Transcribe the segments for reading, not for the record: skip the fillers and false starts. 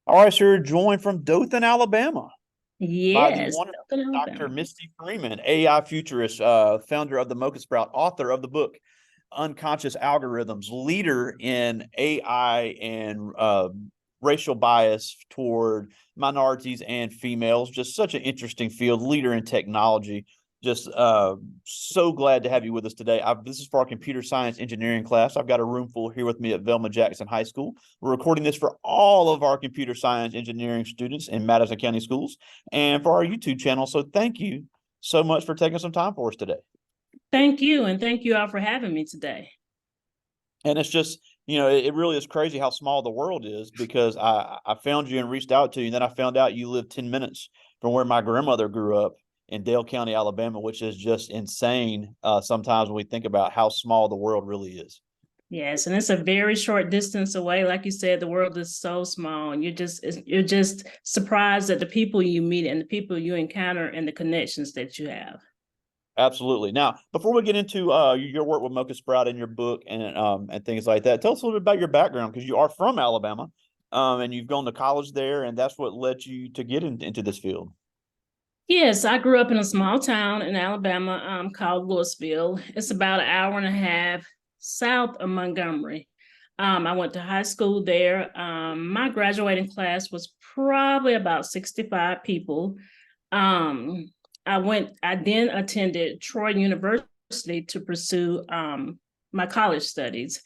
All right, sir. Joined from Dothan, Alabama, by the Yes, wonderful Dothan, Dr. Alabama. Misty Freeman, AI futurist, founder of the Mocha Sprout, author of the book Unconscious Algorithms, leader in AI and racial bias toward minorities and females. Just such an interesting field, leader in technology. Just so glad to have you with us today. This is for our computer science engineering class. I've got a room full here with me at Velma Jackson High School. We're recording this for all of our computer science engineering students in Madison County schools and for our YouTube channel. So thank you so much for taking some time for us today. Thank you, and thank you all for having me today. And it's just, it really is crazy how small the world is because I found you and reached out to you. And then I found out you live 10 minutes from where my grandmother grew up in Dale County, Alabama, which is just insane sometimes when we think about how small the world really is. Yes, and it's a very short distance away. Like you said, the world is so small, and you're just surprised at the people you meet and the people you encounter and the connections that you have. Absolutely. Now, before we get into your work with Mocha Sprout and your book and things like that, tell us a little bit about your background because you are from Alabama, and you've gone to college there, and that's what led you to get into this field. Yes, I grew up in a small town in Alabama called Louisville. It's about an hour and a half south of Montgomery. I went to high school there. My graduating class was probably about 65 people. Um, I then attended Troy University to pursue my college studies.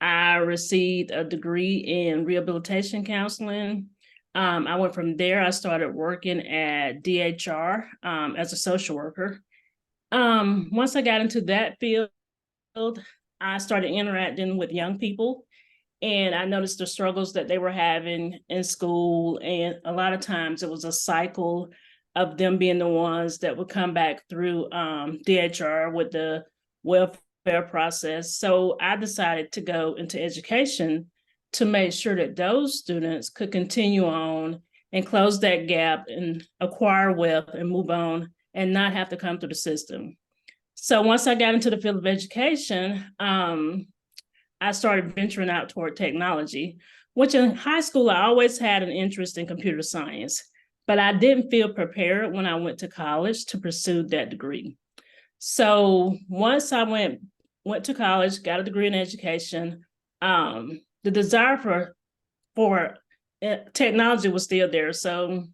I received a degree in rehabilitation counseling. I went from there. I started working at DHR as a social worker. Once I got into that field, I started interacting with young people, and I noticed the struggles that they were having in school. And a lot of times it was a cycle of them being the ones that would come back through DHR with the welfare process. So I decided to go into education to make sure that those students could continue on and close that gap and acquire wealth and move on and not have to come through the system. So once I got into the field of education, I started venturing out toward technology, which in high school, I always had an interest in computer science, but I didn't feel prepared when I went to college to pursue that degree. So once I went to college, got a degree in education, the desire for technology was still there. So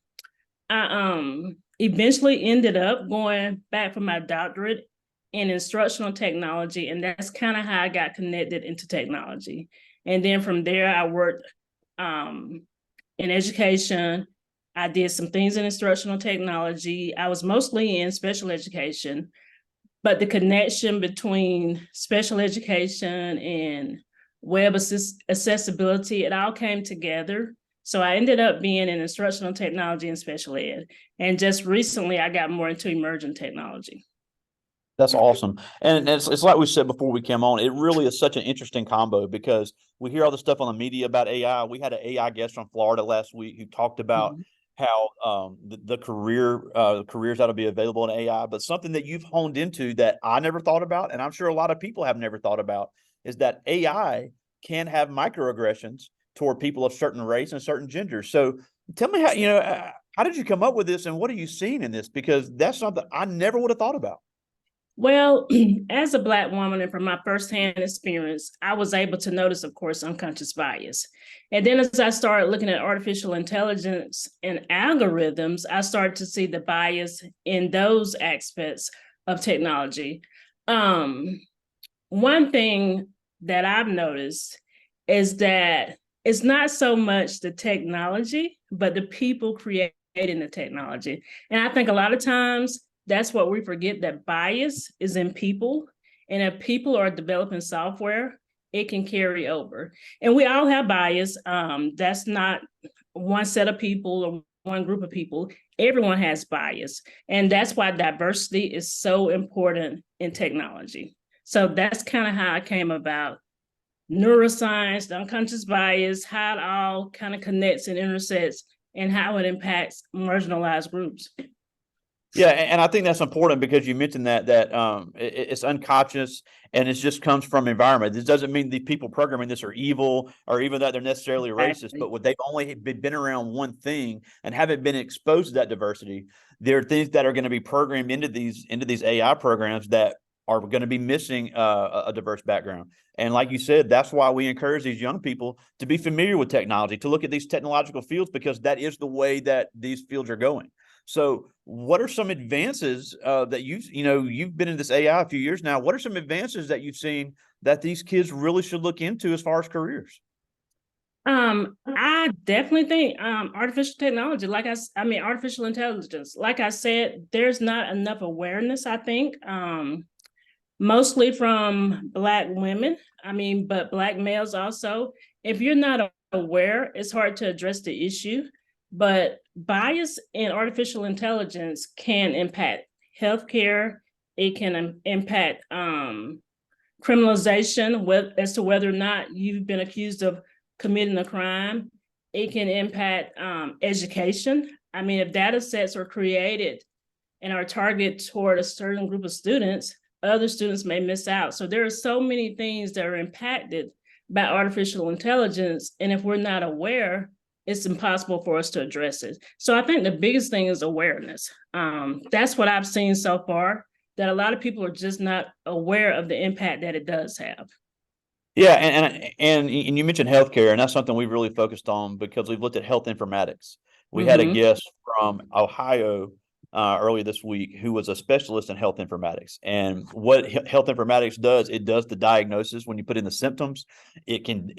I eventually ended up going back for my doctorate in instructional technology, and that's kind of how I got connected into technology. And then from there, I worked um, in education. I did some things in instructional technology. I was mostly in special education, but the connection between special education and accessibility, it all came together. So I ended up being in instructional technology and special ed. And just recently, I got more into emerging technology. That's awesome. And it's like we said before we came on, it really is such an interesting combo because we hear all the stuff on the media about AI. We had an AI guest from Florida last week who talked about Mhm. how the careers that'll be available in AI, but something that you've honed into that I never thought about, and I'm sure a lot of people have never thought about, is that AI can have microaggressions toward people of certain race and certain genders. So tell me how did you come up with this and what are you seeing in this? Because that's something I never would have thought about. Well, as a Black woman and from my firsthand experience, I was able to notice, of course, unconscious bias. And then as I started looking at artificial intelligence and algorithms, I started to see the bias in those aspects of technology. Um, One thing that I've noticed is that it's not so much the technology, but the people creating the technology. And I think a lot of times that's what we forget, that bias is in people. And if people are developing software, it can carry over. And we all have bias. That's not one set of people or one group of people. Everyone has bias. And that's why diversity is so important in technology. So that's kind of how I came about neuroscience, the unconscious bias, how it all kind of connects and intersects, and how it impacts marginalized groups. Yeah, and I think that's important because you mentioned it's unconscious and it just comes from environment. This doesn't mean the people programming this are evil or even that they're necessarily racist, Exactly. but what they've only been around one thing and haven't been exposed to that diversity. There are things that are going to be programmed into these AI programs that are going to be missing a diverse background. And like you said, that's why we encourage these young people to be familiar with technology, to look at these technological fields, because that is the way that these fields are going. So what are some advances that you've been in this AI a few years now? What are some advances that you've seen that these kids really should look into as far as careers? I definitely think artificial technology, artificial intelligence. Like I said, there's not enough awareness, I think. Mostly from Black women. But Black males also. If you're not aware, it's hard to address the issue. But bias in artificial intelligence can impact healthcare. It can impact criminalization as to whether or not you've been accused of committing a crime. It can impact education. If data sets are created and are targeted toward a certain group of students, other students may miss out. So there are so many things that are impacted by artificial intelligence. And if we're not aware, it's impossible for us to address it. So I think the biggest thing is awareness. That's what I've seen so far, that a lot of people are just not aware of the impact that it does have. Yeah, and you mentioned healthcare, and that's something we've really focused on because we've looked at health informatics. We had a Mm-hmm. guest from Ohio earlier this week who was a specialist in health informatics. And what health informatics does, it does the diagnosis when you put in the symptoms. It can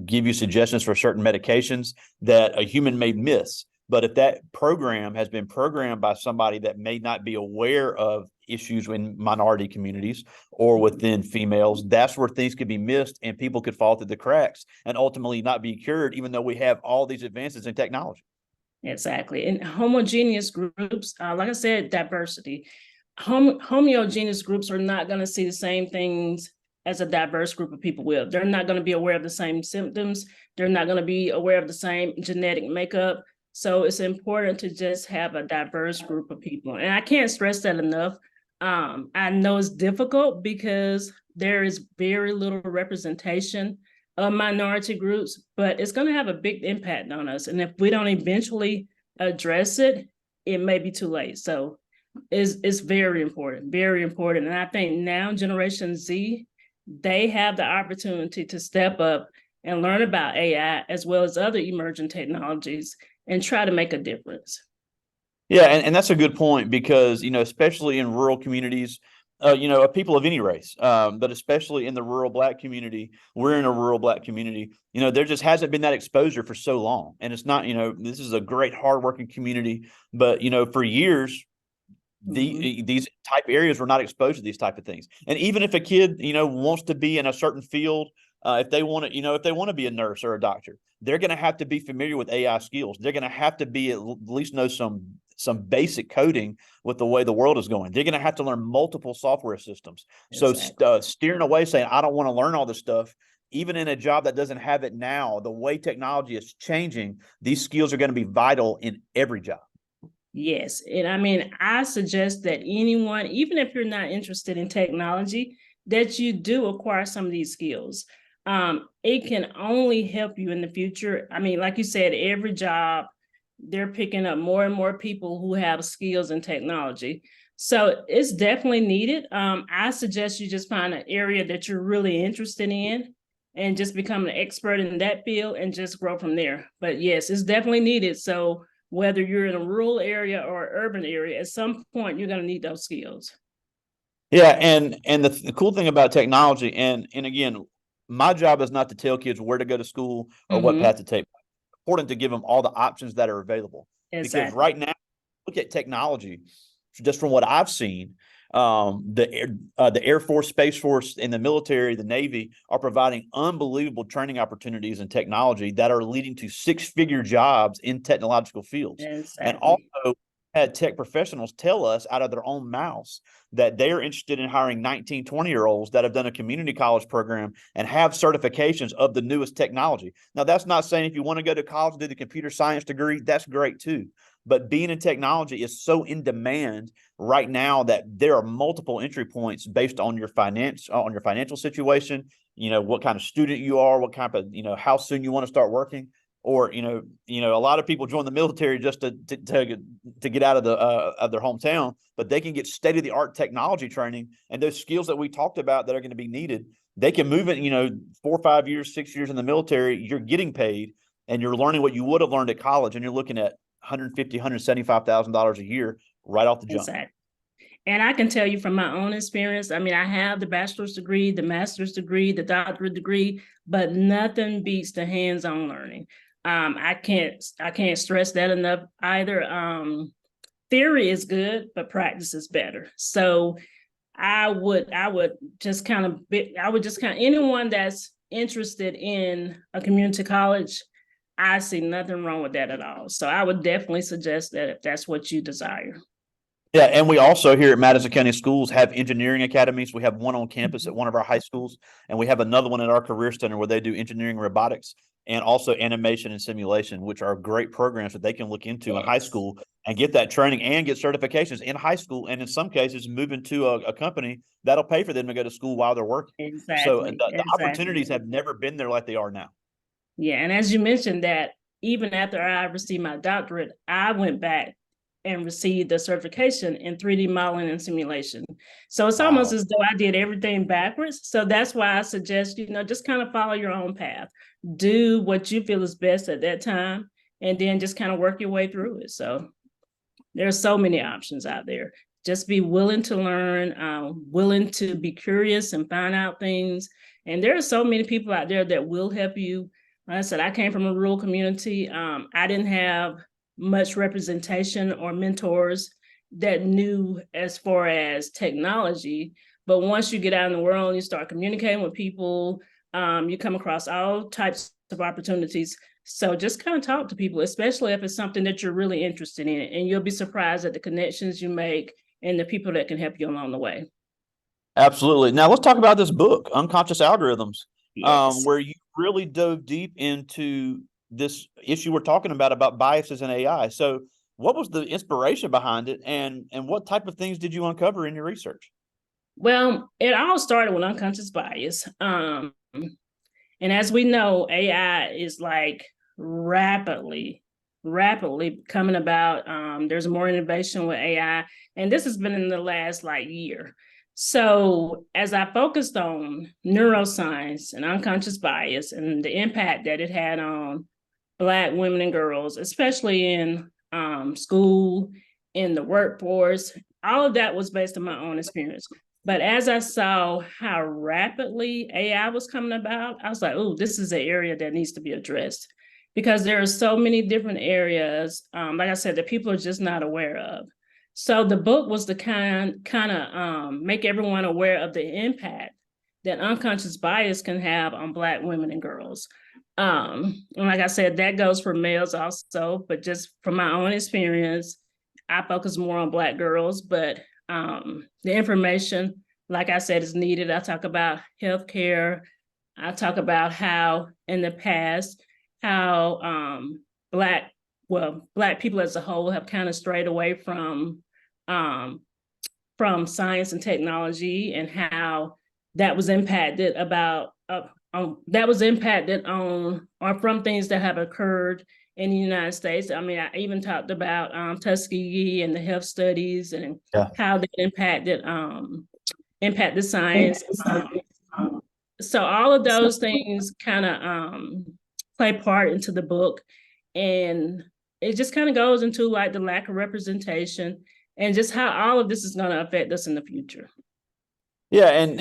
give you suggestions for certain medications that a human may miss. But if that program has been programmed by somebody that may not be aware of issues in minority communities or within females, that's where things could be missed and people could fall through the cracks and ultimately not be cured, even though we have all these advances in technology. Exactly. And homogeneous groups, like I said, diversity. Homogeneous groups are not going to see the same things as a diverse group of people will. They're not going to be aware of the same symptoms. They're not going to be aware of the same genetic makeup. So it's important to just have a diverse group of people. And I can't stress that enough. I know it's difficult because there is very little representation of minority groups, but it's going to have a big impact on us. And if we don't eventually address it, it may be too late. So it's very important, very important. And I think now Generation Z, they have the opportunity to step up and learn about AI as well as other emerging technologies and try to make a difference. Yeah, and that's a good point because, especially in rural communities, people of any race, but especially in the rural Black community, we're in a rural Black community, there just hasn't been that exposure for so long. And it's not, this is a great, hardworking community, but, for years, these type areas were not exposed to these type of things. And even if a kid, wants to be in a certain field, if they want to be a nurse or a doctor, they're going to have to be familiar with AI skills. They're going to have to be at least know some basic coding with the way the world is going. They're going to have to learn multiple software systems. Exactly. So steering away, saying, I don't want to learn all this stuff, even in a job that doesn't have it now, the way technology is changing, these skills are going to be vital in every job. Yes. And I suggest that anyone, even if you're not interested in technology, that you do acquire some of these skills. It can only help you in the future. Like you said, every job, they're picking up more and more people who have skills in technology. So it's definitely needed. I suggest you just find an area that you're really interested in and just become an expert in that field and just grow from there. But yes, it's definitely needed. So whether you're in a rural area or urban area, at some point you're going to need those skills. Yeah, and the cool thing about technology, and again, my job is not to tell kids where to go to school or what Mm-hmm. path to take. It's important to give them all the options that are available. Because Exactly. right now, look at technology, just from what I've seen, the Air Force, Space Force, and the military, the Navy are providing unbelievable training opportunities in technology that are leading to six-figure jobs in technological fields. And Exactly. also had tech professionals tell us out of their own mouths that they're interested in hiring 19, 20-year-olds that have done a community college program and have certifications of the newest technology. Now, that's not saying if you want to go to college and do the computer science degree, that's great too. But being in technology is so in demand right now that there are multiple entry points based on your financial situation, what kind of student you are, what kind of, how soon you want to start working. Or a lot of people join the military just to get out of their hometown, but they can get state of the art technology training, and those skills that we talked about that are going to be needed, they can move it. 4 or 5 years, 6 years in the military, you're getting paid, and you're learning what you would have learned at college, and you're looking at $175,000 a year right off the jump. Exactly. And I can tell you from my own experience, I mean, I have the bachelor's degree, the master's degree, the doctorate degree, but nothing beats the hands-on learning. I can't stress that enough either. Theory is good, but practice is better. So I would just kind of anyone that's interested in a community college, I see nothing wrong with that at all. So I would definitely suggest that if that's what you desire. Yeah, and we also here at Madison County Schools have engineering academies. We have one on campus at one of our high schools, and we have another one at our career center where they do engineering, robotics, and also animation and simulation, which are great programs that they can look into in high school and get that training and get certifications in high school, and in some cases move into a company that'll pay for them to go to school while they're working. Exactly. So the opportunities have never been there like they are now. Yeah, and as you mentioned that even after I received my doctorate, I went back and received the certification in 3D modeling and simulation. So it's almost as though I did everything backwards. So that's why I suggest, just kind of follow your own path. Do what you feel is best at that time, and then just kind of work your way through it. So there's so many options out there. Just be willing to learn, willing to be curious and find out things. And there are so many people out there that will help you. Like I said, I came from a rural community. I didn't have much representation or mentors that knew as far as technology. But once you get out in the world and you start communicating with people, you come across all types of opportunities. So just kind of talk to people, especially if it's something that you're really interested in, and you'll be surprised at the connections you make and the people that can help you along the way. Absolutely. Now let's talk about this book, Unconscious Algorithms, Yes. where you really dove deep into this issue we're talking about biases in AI. So what was the inspiration behind it, and what type of things did you uncover in your research? Well, it all started with unconscious bias. And as we know, AI is like rapidly coming about. There's more innovation with AI, and this has been in the last year. So as I focused on neuroscience and unconscious bias and the impact that it had on Black women and girls, especially in school, in the workforce, all of that was based on my own experience. But as I saw how rapidly AI was coming about, I was like, oh, this is an area that needs to be addressed, because there are so many different areas, like I said, that people are just not aware of. So the book was to kind of make everyone aware of the impact that unconscious bias can have on Black women and girls. And like I said, that goes for males also, but just from my own experience, I focus more on Black girls, but the information, like I said, is needed. I talk about healthcare. I talk about how in the past, how Black people as a whole have kind of strayed away from science and technology, and how that was impacted on or from things that have occurred in the United States. I mean, I even talked about Tuskegee and the health studies and how that impacted science. So all of those things kind of play part into the book, and it just kind of goes into the lack of representation and just how all of this is going to affect us in the future. Yeah, and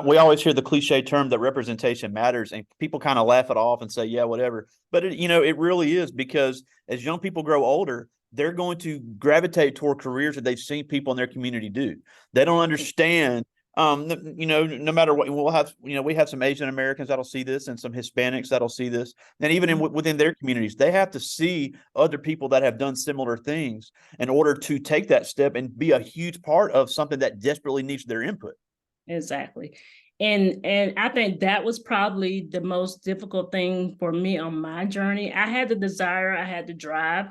we always hear the cliche term that representation matters, and people kind of laugh it off and say, yeah, whatever. But it really is, because as young people grow older, they're going to gravitate toward careers that they've seen people in their community do. They don't understand. No matter what, we have some Asian Americans that'll see this, and some Hispanics that'll see this, and even within their communities, they have to see other people that have done similar things in order to take that step and be a huge part of something that desperately needs their input. Exactly. And I think that was probably the most difficult thing for me on my journey. I had the desire, I had the drive,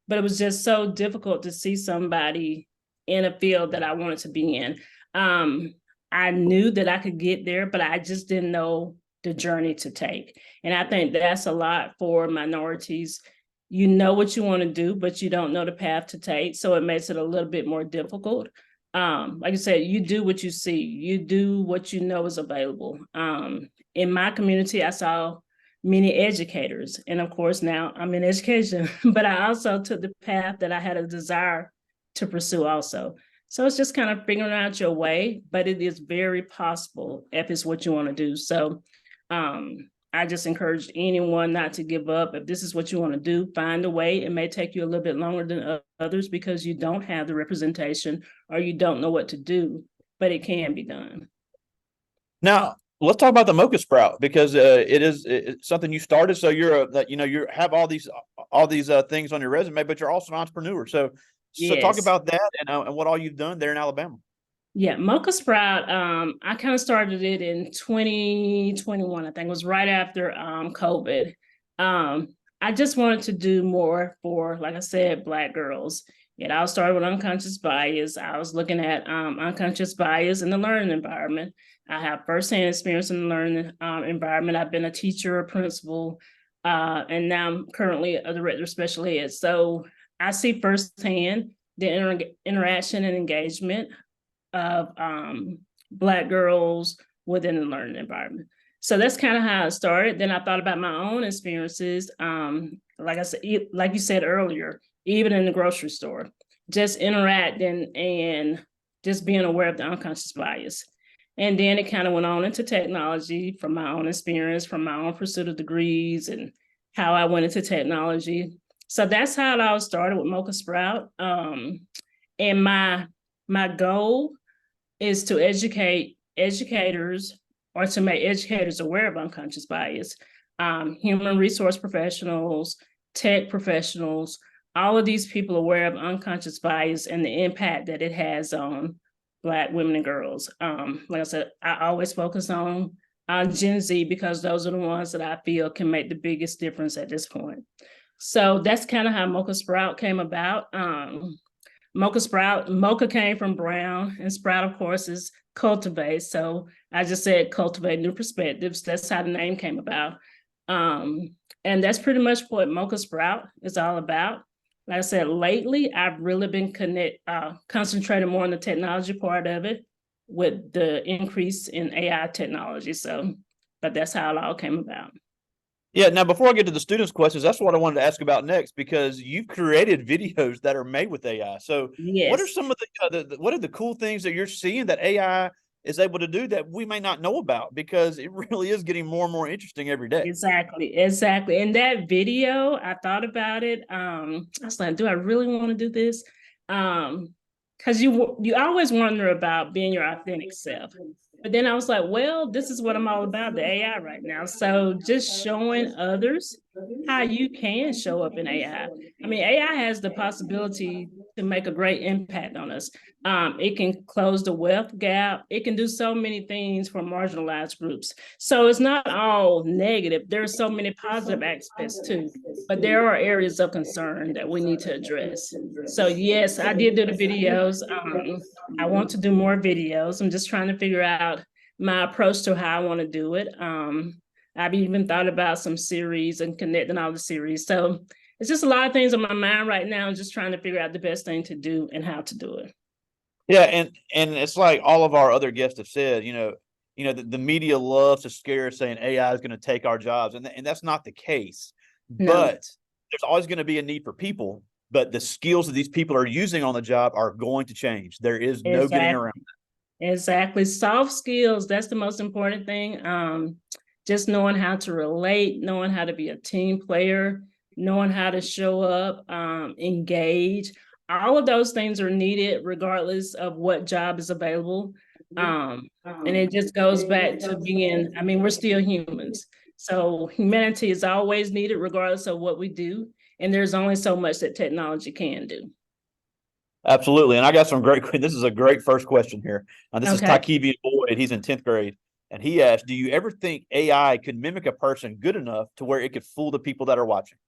but it was just so difficult to see somebody in a field that I wanted to be in. I knew that I could get there, but I just didn't know the journey to take. And I think that's a lot for minorities. You know what you want to do, but you don't know the path to take. So it makes it a little bit more difficult. Like I said, you do what you see, you do what you know is available. In my community, I saw many educators. And of course, now I'm in education, but I also took the path that I had a desire to pursue also. So it's just kind of figuring out your way, but it is very possible if it's what you want to do. So I just encourage anyone not to give up. If this is what you want to do, find a way. It may take you a little bit longer than others because you don't have the representation or you don't know what to do, but it can be done. Now, let's talk about the Mocha Sprout because it's something you started. So you have all these things on your resume, but you're also an entrepreneur. So talk Yes. about that and what all you've done there in Alabama. Yeah, Mocha Sprout, I kind of started it in 2021. I think it was right after COVID. I just wanted to do more for, like I said, Black girls. It all started with unconscious bias. I was looking at unconscious bias in the learning environment. I have firsthand experience in the learning environment. I've been a teacher, a principal, and now I'm currently a director of special ed. So I see firsthand the interaction and engagement of Black girls within the learning environment. So that's kind of how it started. Then I thought about my own experiences. Like I said, like you said earlier, even in the grocery store, just interacting and just being aware of the unconscious bias. And then it kind of went on into technology from my own experience, from my own pursuit of degrees and how I went into technology. So that's how it all started with Mocha Sprout. And my goal is to educate educators or to make educators aware of unconscious bias, human resource professionals, tech professionals, all of these people aware of unconscious bias and the impact that it has on Black women and girls. Like I said, I always focus on Gen Z because those are the ones that I feel can make the biggest difference at this point. So that's kind of how Mocha Sprout came about. Mocha came from brown, and sprout, of course, is cultivate. So I just said cultivate new perspectives. That's how the name came about. And that's pretty much what Mocha Sprout is all about. Like I said, lately, I've really been concentrating more on the technology part of it with the increase in AI technology. So, but that's how it all came about. Yeah. Now, before I get to the students' questions, that's what I wanted to ask about next because you've created videos that are made with AI. So, what are Yes. some of what are the cool things that you're seeing that AI is able to do that we may not know about? Because it really is getting more and more interesting every day. Exactly. In that video, I thought about it. I was like, do I really want to do this? Because you always wonder about being your authentic self. But then I was like, well, this is what I'm all about, the AI right now. So just showing others how you can show up in AI. I mean, AI has the possibility to make a great impact on us. It can close the wealth gap. It can do so many things for marginalized groups. So it's not all negative. There are so many positive aspects too, but there are areas of concern that we need to address. So yes, I did do the videos. I want to do more videos. I'm just trying to figure out my approach to how I want to do it. I've even thought about some series and connecting all the series. So it's just a lot of things on my mind right now. I'm just trying to figure out the best thing to do and how to do it. Yeah, and it's like all of our other guests have said, the media loves to scare us saying AI is going to take our jobs, and that's not the case. No. But there's always going to be a need for people, but the skills that these people are using on the job are going to change. There is no getting around Exactly. Exactly. Soft skills, that's the most important thing. Just knowing how to relate, knowing how to be a team player, knowing how to show up, engage. All of those things are needed regardless of what job is available. And it just goes back to being, I mean, we're still humans. So humanity is always needed regardless of what we do. And there's only so much that technology can do. Absolutely. And I got some great, this is a great first question here. This is Okay. Tykevian Boyd. He's in 10th grade. And he asked, do you ever think AI could mimic a person good enough to where it could fool the people that are watching?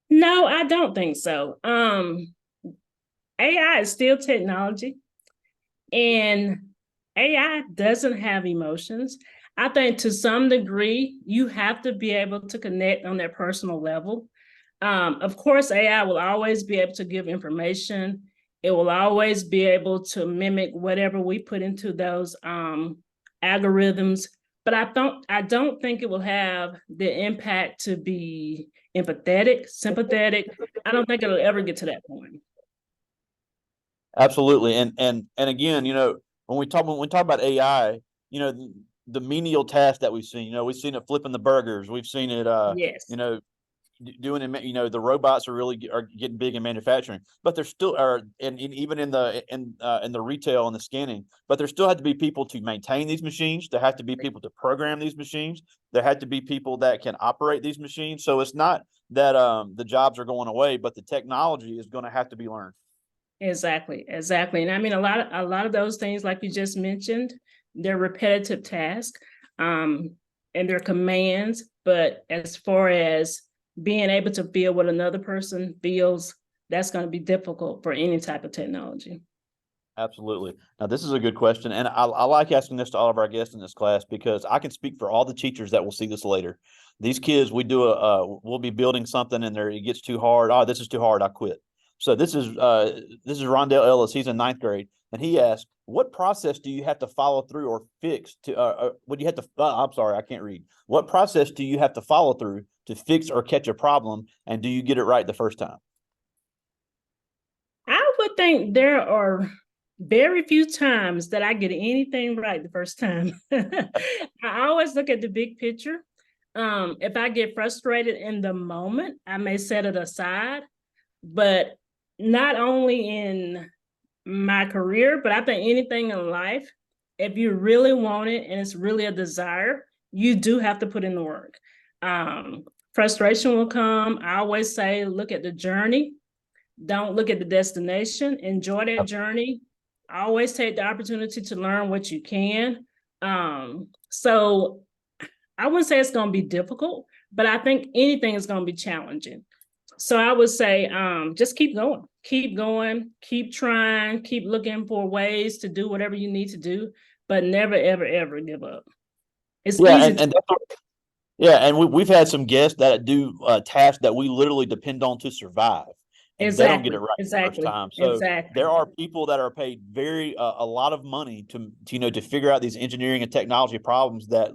No, I don't think so. AI is still technology, and AI doesn't have emotions. I think to some degree, you have to be able to connect on that personal level. Of course, AI will always be able to give information. It will always be able to mimic whatever we put into those algorithms. But I don't think it will have the impact to be empathetic, sympathetic. I don't think it'll ever get to that point. Absolutely. And again, when we talk about AI, the menial tasks that we've seen, we've seen it flipping the burgers, we've seen it you Yes, know, doing it, the robots are getting big in manufacturing, but there still are, and even in the retail and the scanning, but there still had to be people to maintain these machines. There have to be people to program these machines. There had to be people that can operate these machines. So it's not that the jobs are going away, but the technology is going to have to be learned. exactly, exactly. And I mean, a lot of those things, like you just mentioned, they're repetitive tasks, um, and they're commands. But as far as being able to feel what another person feels, that's going to be difficult for any type of technology. Absolutely. Now, this is a good question, and I like asking this to all of our guests in this class because I can speak for all the teachers that will see this later. These kids, we'll be building something, and it gets too hard. Oh, this is too hard. I quit. So this is Rondell Ellis. He's in ninth grade, and he asked, "What process do you have to follow through or fix to? What do you have to? I'm sorry, I can't read. What process do you have to follow through to fix or catch a problem, and do you get it right the first time?" I would think there are very few times that I get anything right the first time. I always look at the big picture. If I get frustrated in the moment, I may set it aside, but not only in my career, but I think anything in life, if you really want it and it's really a desire, you do have to put in the work. Frustration will come. I always say, look at the journey, don't look at the destination, enjoy that journey. Always take the opportunity to learn what you can. So I wouldn't say it's going to be difficult, but I think anything is going to be challenging. So I would say just keep going, keep trying, keep looking for ways to do whatever you need to do, but never, ever, ever give up. It's Yeah, easy and to. and yeah, and we've had some guests that do tasks that we literally depend on to survive, and they don't get it Exactly, right the first exactly, time. So there exactly. are people that are paid a lot of money to figure out these engineering and technology problems that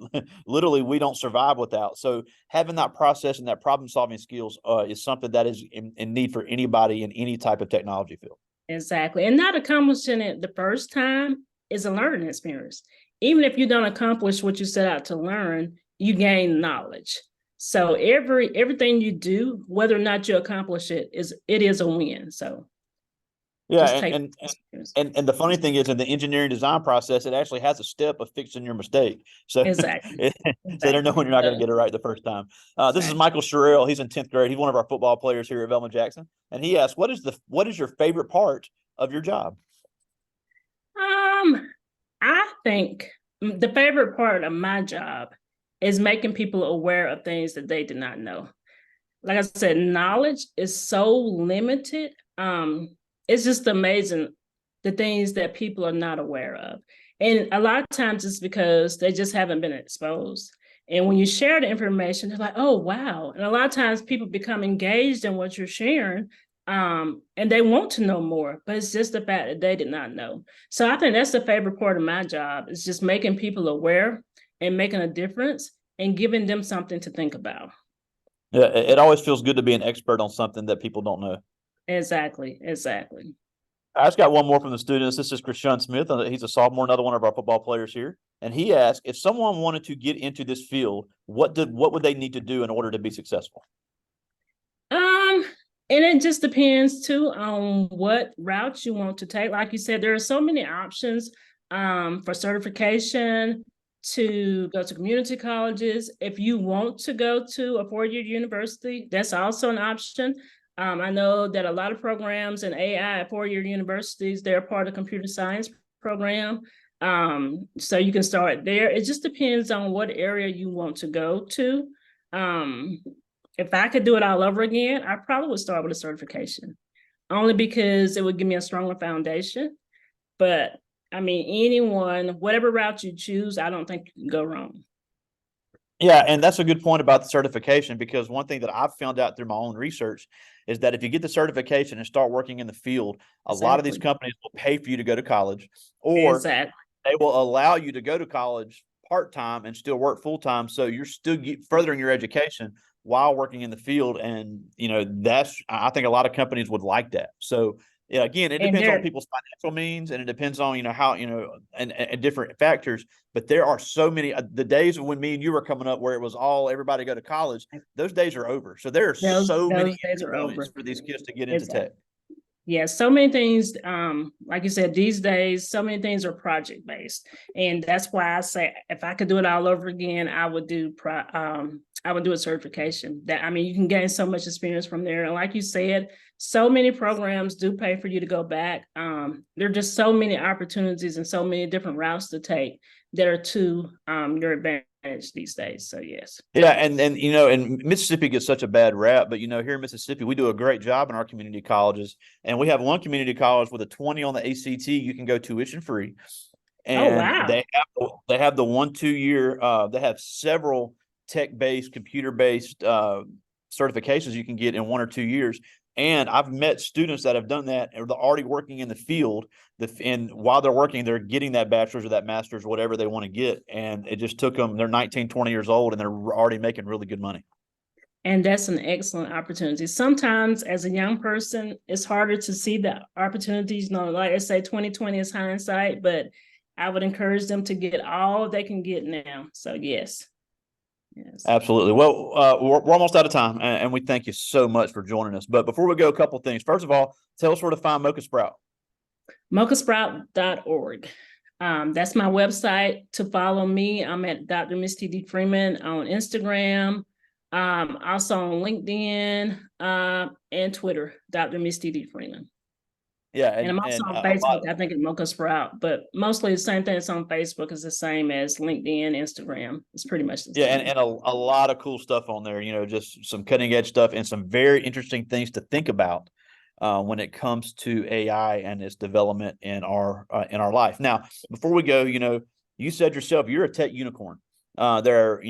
literally we don't survive without. So having that process and that problem solving skills is something that is in need for anybody in any type of technology field. Exactly. And not accomplishing it the first time is a learning experience. Even if you don't accomplish what you set out to learn, you gain knowledge. So everything you do, whether or not you accomplish it is a win. So Yeah, just and take and experience. and and the funny thing is, in the engineering design process, it actually has a step of fixing your mistake. So, Exactly. so they're Exactly. knowing you're not going to get it right the first time. This is Exactly. Michael Sherrill. He's in 10th grade. He's one of our football players here at Velma Jackson, and he asked, what is your favorite part of your job?" I think the favorite part of my job is making people aware of things that they did not know. Like I said, knowledge is so limited. It's just amazing the things that people are not aware of. And a lot of times it's because they just haven't been exposed. And when you share the information, they're like, oh, wow. And a lot of times people become engaged in what you're sharing, and they want to know more, but it's just the fact that they did not know. So I think that's the favorite part of my job is just making people aware and making a difference and giving them something to think about. Yeah, it always feels good to be an expert on something that people don't know. Exactly, exactly. I just got one more from the students. This is Krishan Smith. He's a sophomore, another one of our football players here. And he asked, if someone wanted to get into this field, what would they need to do in order to be successful? Um, and it just depends too on what route you want to take. Like you said, there are so many options for certification to go to community colleges. If you want to go to a four-year university, that's also an option. I know that a lot of programs in AI at four-year universities, they're part of the computer science program. So you can start there. It just depends on what area you want to go to. Um, if I could do it all over again, I probably would start with a certification, only because it would give me a stronger foundation. But I mean, anyone, whatever route you choose, I don't think you can go wrong. Yeah, and that's a good point about the certification, because one thing that I've found out through my own research is that if you get the certification and start working in the field, a lot of these Exactly. companies will pay for you to go to college, or Exactly. they will allow you to go to college part-time and still work full-time. So you're still furthering your education while working in the field. And, I think a lot of companies would like that. So yeah, again, it And depends on there, people's financial means, and it depends on, how, and different factors. But there are so many, the days when me and you were coming up where it was all everybody go to college, those days are over. So there are so many those days are entry points over. for these kids to get into tech. Exactly. Yeah, so many things, like you said, these days, so many things are project based. And that's why I say if I could do it all over again, I would do a certification. That, I mean, you can gain so much experience from there. And like you said, so many programs do pay for you to go back. There are just so many opportunities and so many different routes to take that are to your advantage these days. So yes. Yeah, and Mississippi gets such a bad rap, but here in Mississippi, we do a great job in our community colleges, and we have one community college with a 20 on the ACT. You can go tuition free, Oh and wow. they have the 1-2 year. They have several tech based, computer based certifications you can get in 1 or 2 years. And I've met students that have done that, or they're already working in the field. And while they're working, they're getting that bachelor's or that master's, whatever they want to get. And it just took them, they're 19, 20 years old, and they're already making really good money. And that's an excellent opportunity. Sometimes as a young person, it's harder to see the opportunities. Like I say, 2020 is hindsight, but I would encourage them to get all they can get now. So yes. Yes. Absolutely. Well, we're almost out of time, and we thank you so much for joining us. But before we go, a couple of things. First of all, tell us where to find Mocha Sprout. Mochasprout.org. That's my website to follow me. I'm at Dr. Misty D. Freeman on Instagram, also on LinkedIn and Twitter, Dr. Misty D. Freeman. Yeah, And I'm also on Facebook, I think at Mocha Sprout, but mostly the same thing that's on Facebook is the same as LinkedIn, Instagram. It's pretty much the yeah, same. and a lot of cool stuff on there. Just some cutting edge stuff and some very interesting things to think about when it comes to AI and its development in our life. Now, before we go, you said yourself you're a tech unicorn. There,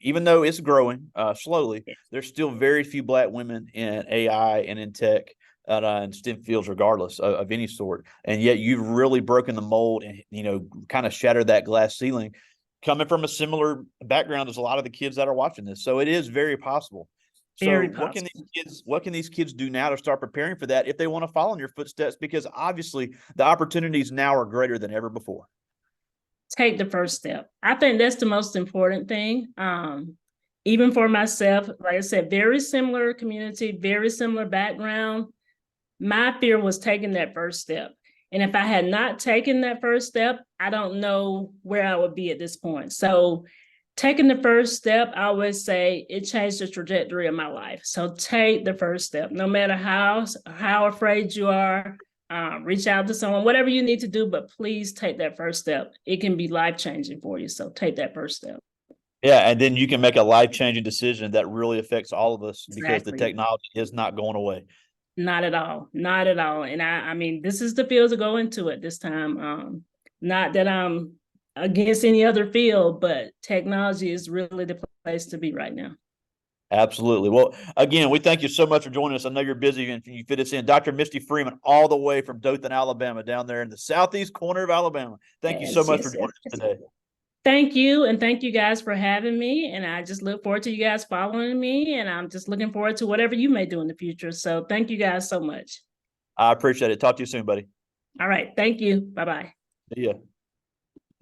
even though it's growing slowly, there's still very few Black women in AI and in tech and STEM fields, regardless of any sort. And yet, you've really broken the mold and kind of shattered that glass ceiling, coming from a similar background as a lot of the kids that are watching this. So it is very possible. So what can these kids do now to start preparing for that if they want to follow in your footsteps? Because obviously the opportunities now are greater than ever before. Take the first step. I think that's the most important thing. Even for myself, like I said, very similar community, very similar background. My fear was taking that first step. And if I had not taken that first step, I don't know where I would be at this point. So taking the first step, I always say it changed the trajectory of my life. So take the first step, no matter how afraid you are, reach out to someone, whatever you need to do, but please take that first step. It can be life-changing for you. So take that first step. Yeah, and then you can make a life-changing decision that really affects all of us because the Exactly. technology is not going away. Not at all. Not at all. And I mean, this is the field to go into it this time. Not that I'm against any other field, but technology is really the place to be right now. Absolutely. Well, again, we thank you so much for joining us. I know you're busy and you fit us in. Dr. Misty Freeman, all the way from Dothan, Alabama, down there in the southeast corner of Alabama. Thank you so much for joining us today. Thank you. And thank you guys for having me. And I just look forward to you guys following me. And I'm just looking forward to whatever you may do in the future. So thank you guys so much. I appreciate it. Talk to you soon, buddy. All right. Thank you. Bye-bye. See ya.